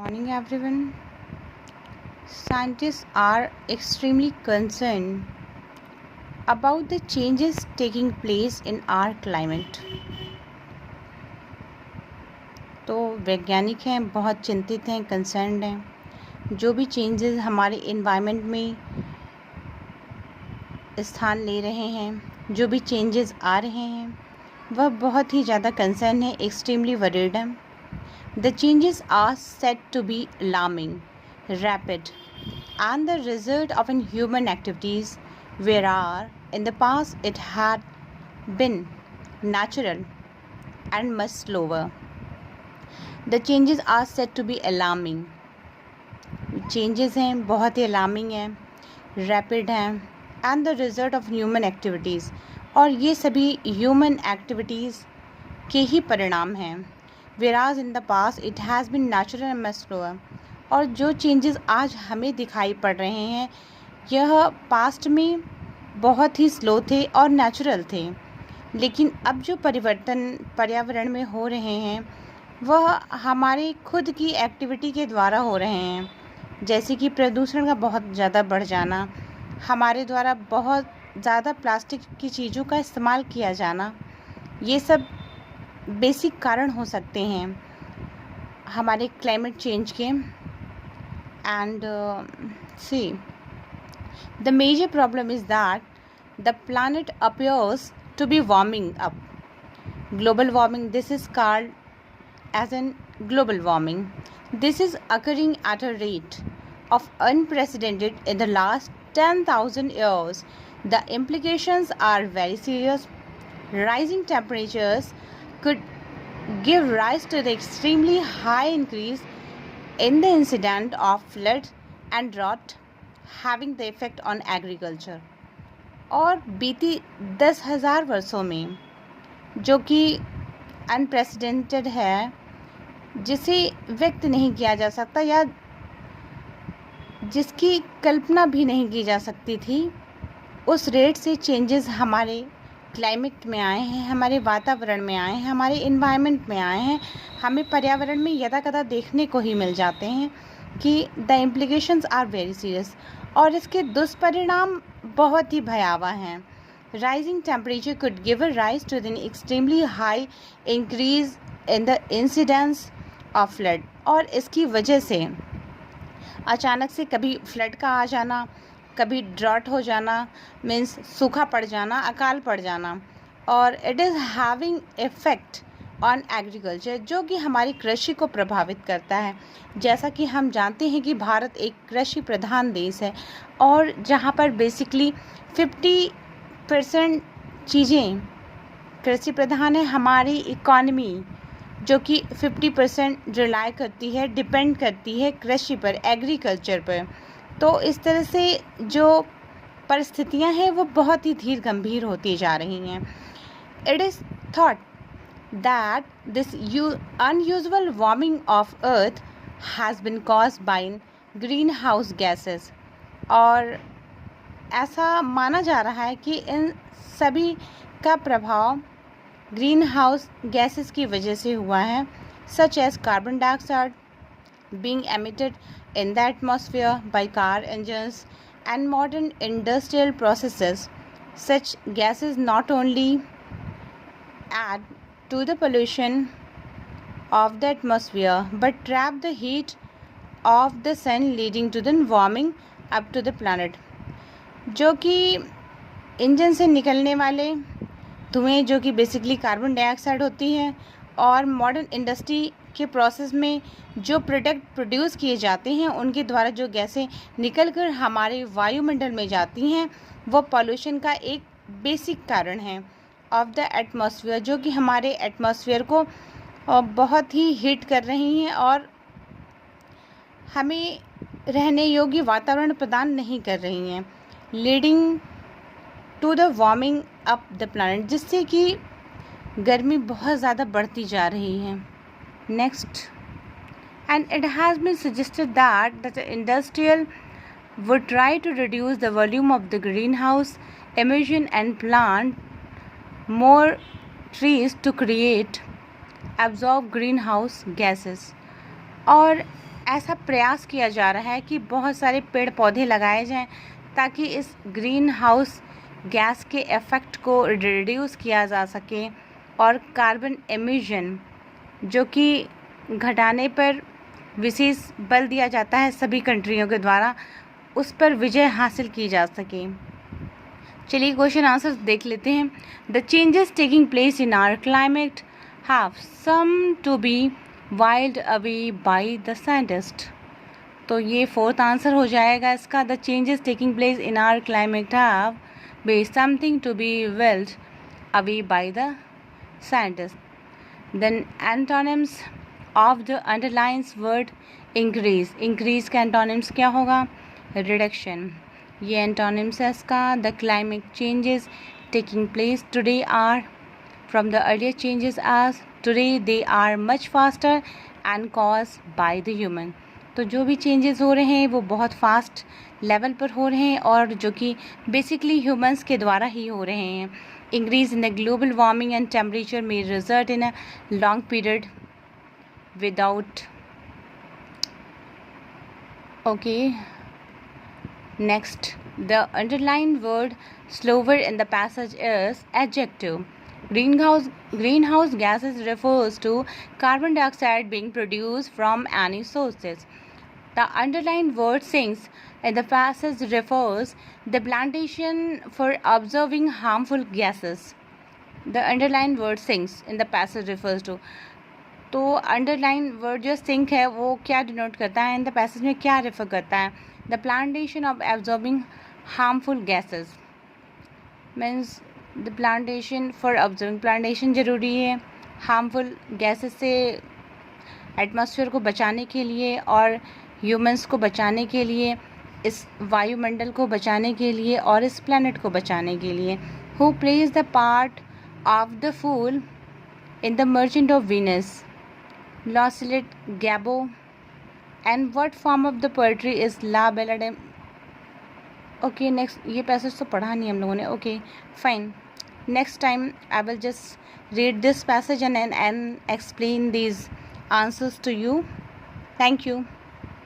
Morning, everyone. Scientists are extremely concerned about the changes taking place in our climate. तो वैज्ञानिक हैं, बहुत चिंतित हैं, कंसर्न्ड हैं। जो भी चेंजेस हमारे इन्वायरमेंट में स्थान ले रहे हैं, जो भी चेंजेस आ रहे हैं, वह बहुत ही ज़्यादा कंसर्न है, एक्सट्रीमली वरीड हैं। The changes are said to be alarming, rapid, and the result of human activities, whereas in the past it had been natural and much slower. The changes are said to be alarming. Changes हैं, बहुत ही alarming हैं, rapid हैं, and the result of human activities, और ये सभी human activities के ही परिणाम हैं। Whereas in the past it has been natural and much slower. और जो चेंजेस आज हमें दिखाई पड़ रहे हैं, यह पास्ट में बहुत ही स्लो थे और नेचुरल थे, लेकिन अब जो परिवर्तन पर्यावरण में हो रहे हैं वह हमारे खुद की एक्टिविटी के द्वारा हो रहे हैं, जैसे कि प्रदूषण का बहुत ज़्यादा बढ़ जाना, हमारे द्वारा बहुत ज़्यादा प्लास्टिक की चीज़ों का इस्तेमाल किया जाना, ये सब बेसिक कारण हो सकते हैं हमारे क्लाइमेट चेंज के। And see the major problem is that the planet appears to be warming up. Global warming, this is called as an global warming. This is occurring at a rate of unprecedented in the last 10,000 years. The implications are very serious. Rising temperatures could give rise to the extremely high increase in the incidence of flood and drought, having the effect on agriculture. और बीती 10,000 वर्षों में, जो कि unprecedented है, जिसे व्यक्त नहीं किया जा सकता या जिसकी कल्पना भी नहीं की जा सकती थी, उस रेट से चेंजेस हमारे क्लाइमेट में आए हैं, हमारे वातावरण में आए हैं, हमारे इन्वायरमेंट में आए हैं। हमें पर्यावरण में यदाकदा देखने को ही मिल जाते हैं कि the implications are very serious, और इसके दुष्परिणाम बहुत ही भयावह हैं। Rising temperature could give a rise to an extremely high increase in the incidence of flood, और इसकी वजह से अचानक से कभी फ्लड का आ जाना, कभी ड्रॉट हो जाना, मीन्स सूखा पड़ जाना, अकाल पड़ जाना, और it is having effect on agriculture, जो कि हमारी कृषि को प्रभावित करता है। जैसा कि हम जानते हैं कि भारत एक कृषि प्रधान देश है, और जहाँ पर बेसिकली 50% चीज़ें कृषि प्रधान है। हमारी इकॉनमी जो कि 50% रिलाई करती है, डिपेंड करती है कृषि पर, एग्रीकल्चर पर। तो इस तरह से जो परिस्थितियां हैं वो बहुत ही धीर गंभीर होती जा रही हैं। It is thought that this unusual warming of earth has been caused by green house gases, और ऐसा माना जा रहा है कि इन सभी का प्रभाव ग्रीन हाउस गैसेस की वजह से हुआ है, such as carbon dioxide being emitted in the atmosphere by car engines and modern industrial processes. Such gases not only add to the pollution of the atmosphere but trap the heat of the sun, leading to the warming up to the planet. जो कि engine से निकलने वाले धुएं, जो कि basically carbon dioxide होती है, और मॉडर्न इंडस्ट्री के प्रोसेस में जो प्रोडक्ट प्रोड्यूस किए जाते हैं उनके द्वारा जो गैसें निकलकर हमारे वायुमंडल में जाती हैं, वो पॉल्यूशन का एक बेसिक कारण है ऑफ द एटमॉस्फेयर, जो कि हमारे एटमॉस्फेयर को बहुत ही हीट कर रही हैं और हमें रहने योग्य वातावरण प्रदान नहीं कर रही हैं, leading to the warming up the planet, जिससे कि गर्मी बहुत ज़्यादा बढ़ती जा रही है। Next, and it has been suggested that the industrial would try to reduce the volume of the greenhouse emission and plant more trees to create absorb greenhouse gases, और ऐसा प्रयास किया जा रहा है कि बहुत सारे पेड़ पौधे लगाए जाएं ताकि इस ग्रीन हाउस गैस के इफ़ेक्ट को रिड्यूस किया जा सके और कार्बन एमिशन जो कि घटाने पर विशेष बल दिया जाता है सभी कंट्रियों के द्वारा, उस पर विजय हासिल की जा सके। चलिए क्वेश्चन आंसर देख लेते हैं। The changes taking place in our climate have some to be wild away by the scientist. तो ये फोर्थ आंसर हो जाएगा इसका। The changes taking place in our climate have be something to be wild away by the scientist. Then antonyms of the underlines word increase. Increase का antonyms क्या होगा? Reduction. ये antonyms है इसका। The climate changes taking place today are from the earlier changes as today they are much faster and cause by the human. तो जो भी changes हो रहे हैं वो बहुत फास्ट लेवल पर हो रहे हैं और जो कि बेसिकली ह्यूमंस के द्वारा ही हो रहे हैं। Increase in the global warming and temperature may result in a long period without okay. Next, the underlined word slower in the passage is adjective. Greenhouse gases refers to carbon dioxide being produced from any sources. The underlined word sinks in the passage refers the plantation for observing harmful gases. The underlined word sinks in the passage refers to, तो underline word जो sink है वो क्या denote करता है, in the passage में क्या refer करता है? The plantation of absorbing harmful gases means the plantation for observing. Plantation ज़रूरी है हार्मफुल गैसेस से एटमॉस्फेयर को बचाने के लिए और ह्यूमंस को बचाने के लिए, इस वायुमंडल को बचाने के लिए और इस प्लैनेट को बचाने के लिए। Who plays the part of the fool in the merchant of Venice? Lancelot Gabo. And what form of the poetry is La Ballade? Okay, next, ये पैसेज तो पढ़ा नहीं हम लोगों ने. Okay, fine. Next time I will just read this passage and explain these answers to you. Thank you.